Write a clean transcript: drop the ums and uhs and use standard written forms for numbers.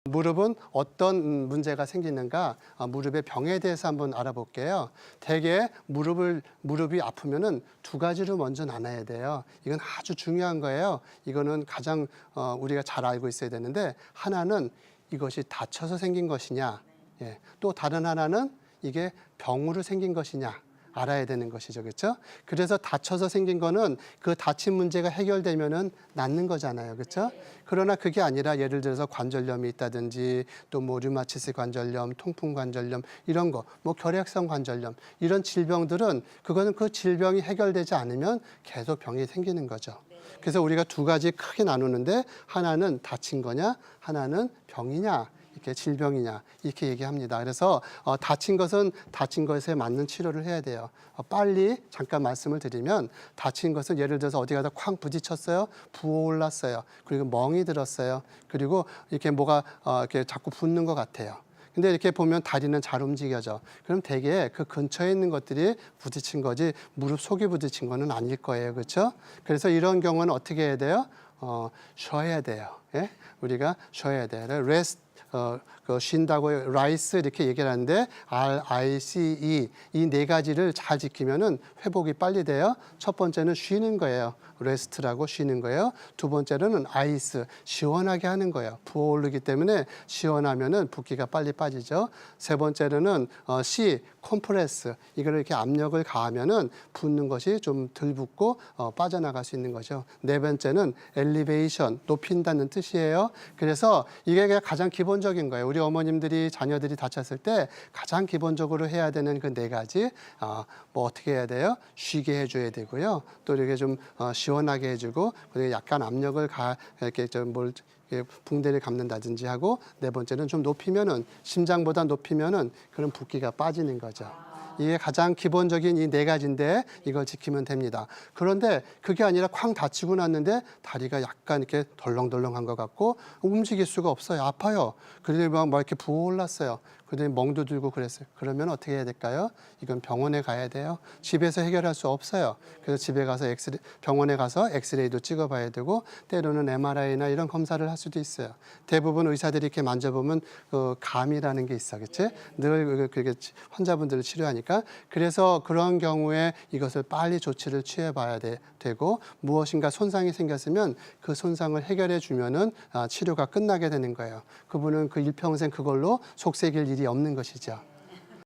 무릎은 어떤 문제가 생기는가, 무릎의 병에 대해서 한번 알아볼게요. 대개 무릎이 아프면은 두 가지로 먼저 나눠야 돼요. 이건 아주 중요한 거예요. 이거는 가장 우리가 잘 알고 있어야 되는데, 하나는 이것이 다쳐서 생긴 것이냐, 예. 또 다른 하나는 이게 병으로 생긴 것이냐. 알아야 되는 것이죠. 그렇죠? 그래서 다쳐서 생긴 거는 그 다친 문제가 해결되면은 낫는 거잖아요. 그렇죠? 그러나 그게 아니라 예를 들어서 관절염이 있다든지 또 뭐 류마티스 관절염, 통풍 관절염 이런 거, 뭐 결핵성 관절염 이런 질병들은 그거는 그 질병이 해결되지 않으면 계속 병이 생기는 거죠. 그래서 우리가 두 가지 크게 나누는데 하나는 다친 거냐, 하나는 병이냐. 이렇게 질병이냐 이렇게 얘기합니다. 그래서 다친 것은 다친 것에 맞는 치료를 해야 돼요. 빨리 잠깐 말씀을 드리면 다친 것은 예를 들어서 어디 가다 쾅 부딪혔어요. 부어올랐어요. 그리고 멍이 들었어요. 그리고 이렇게 뭐가 이렇게 자꾸 붓는 것 같아요. 근데 이렇게 보면 다리는 잘 움직여져. 그럼 대개 그 근처에 있는 것들이 부딪힌 거지 무릎 속에 부딪힌 거는 아닐 거예요. 그렇죠? 그래서 이런 경우는 어떻게 해야 돼요? 쉬어야 돼요. 예? 우리가 쉬어야 돼요. rest 쉰다고 라이스 이렇게 얘기를 하는데 RICE 이 네 가지를 잘 지키면은 회복이 빨리 돼요. 첫 번째는 쉬는 거예요. 레스트라고 쉬는 거예요. 두 번째로는 아이스 시원하게 하는 거예요. 부어오르기 때문에 시원하면은 붓기가 빨리 빠지죠. 세 번째로는 C 컴프레스 이거를 이렇게 압력을 가하면은 붓는 것이 좀 덜 붓고 빠져나갈 수 있는 거죠. 네 번째는 엘리베이션 높인다는 뜻이에요. 그래서 이게 가장 기본적인 거예요. 우리 어머님들이 자녀들이 다쳤을 때 가장 기본적으로 해야 되는 그 네 가지 뭐 어떻게 해야 돼요? 쉬게 해줘야 되고요. 또 이렇게 좀 시원하게 해주고 그리고 약간 압력을 이렇게 좀 붕대를 감는다든지 하고 네 번째는 좀 높이면은 심장보다 높이면은 그런 붓기가 빠지는 거죠. 이게 가장 기본적인 이 네 가지인데 이걸 지키면 됩니다. 그런데 그게 아니라 쾅 다치고 났는데 다리가 약간 이렇게 덜렁덜렁한 것 같고 움직일 수가 없어요. 아파요. 그리고 막 이렇게 부어올랐어요. 그다음에 멍도 들고 그랬어요. 그러면 어떻게 해야 될까요? 이건 병원에 가야 돼요. 집에서 해결할 수 없어요. 그래서 집에 가서 병원에 가서 엑스레이도 찍어봐야 되고 때로는 MRI나 이런 검사를 할 수도 있어요. 대부분 의사들이 이렇게 만져보면 감이라는 게 있어, 그렇지? 늘 그게 환자분들을 치료하니까 그래서 그런 경우에 이것을 빨리 조치를 취해봐야 되고 무엇인가 손상이 생겼으면 그 손상을 해결해 주면은 치료가 끝나게 되는 거예요. 그분은 그 일평생 그걸로 속새길 일이 없는 것이죠.